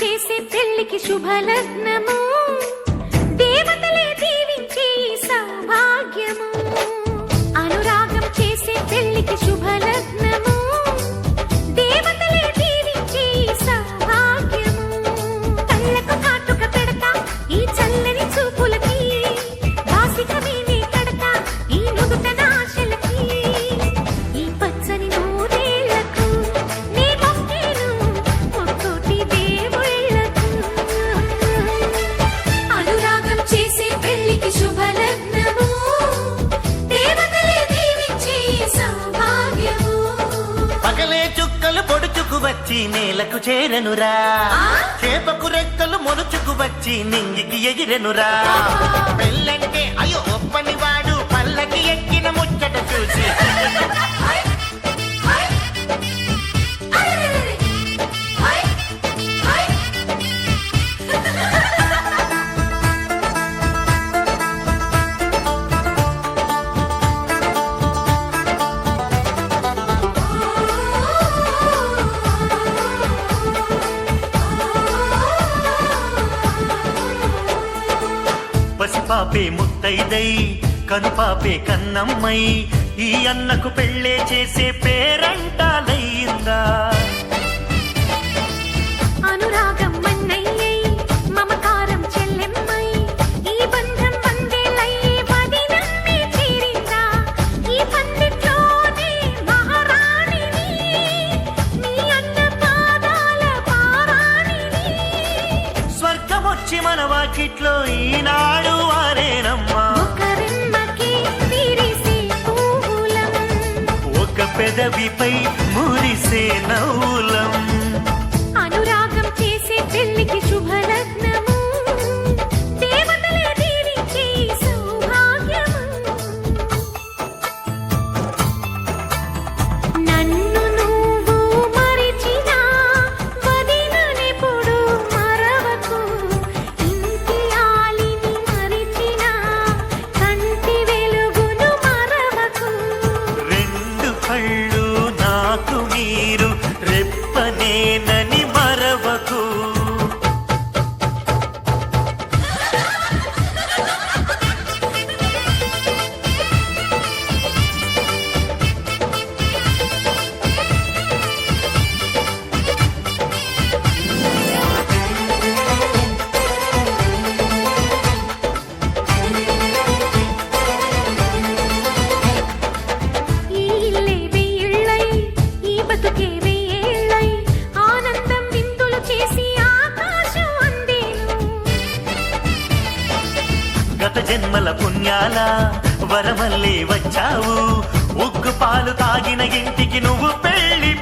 చేసే పెళ్లికి శుభలగ్నము, దేవతలే దీవించే సౌభాగ్యము. అనురాగం చేసే పెళ్లికి శుభలగ్నము, దేవతలే దీవించే సౌభాగ్యము. కళ్ళకు కాటుక పెడతా ఈ చల్లని చూపులకి, వాసికమేనే కడతా ఈ నుదుటన ఆశలకి. ఈ పచ్చని నూరేళ్లకు నీ మొక్కేను ముక్కోటి దేవుళ్ళకు. అనురాగం చేసే పెళ్లికి శుభలగ్నము, దేవతలే దీవించే సౌభాగ్యము. పగలే చుక్కలు పొడుచుకు వచ్చి నేలకు చేరనురా, చేపకు రెక్కలు మొలుచుకు వచ్చి నింగికి ఎగిరెనురా. పెళ్ళంటే అయ్యో ఒప్పని వాడు పల్లకి ఎక్కిన ముచ్చట చూసి పసిపాపే ముత్తైదై కనుపాపే కన్నమ్మై ఈ అన్నకు పెళ్ళే చేసే పేరంటాలయ్యిందా. అనురాగం మన్నయ్యై మమకారం చెల్లెమ్మై ఈ బంధం వందేలయ్యే వదినమ్మే చేరిందా. ఈ పందిట్లోనే మహారాణిని, నీ అన్న పాదాల పారాణిని. స్వర్గమొచ్చి మన వాకిట్లో ఈనాడు వారేనమ్మా. ఒక రెమ్మకి విరిసే పూలం, ఒక పెదవిపై మురిసే నవ్వులం. అనురాగం చేసే పెళ్లికి శుభలగ్నము, దేవతలే దీవించే సౌభాగ్యము. నన్ను నువ్వు మరిచినా వదిననెప్పుడు మరవకు. ఇంటి ఆలిని మరిచినా కంటి వెలుగును మరవకు. రెండు కళ్ళు నాకు మీరు రెప్పనేనని మరవకు. ఈ ఇల్లే వెయ్యిళ్ళై, ఈ బతుకే వెయ్యేళ్ళై, ఆనందం విందులు చేసి ఆకాశం అందేను. గత జన్మల పుణ్యాల వరమల్లే వచ్చావు, ఉగ్గు పాలు తాగిన ఇంటికి నువ్వు పెళ్లి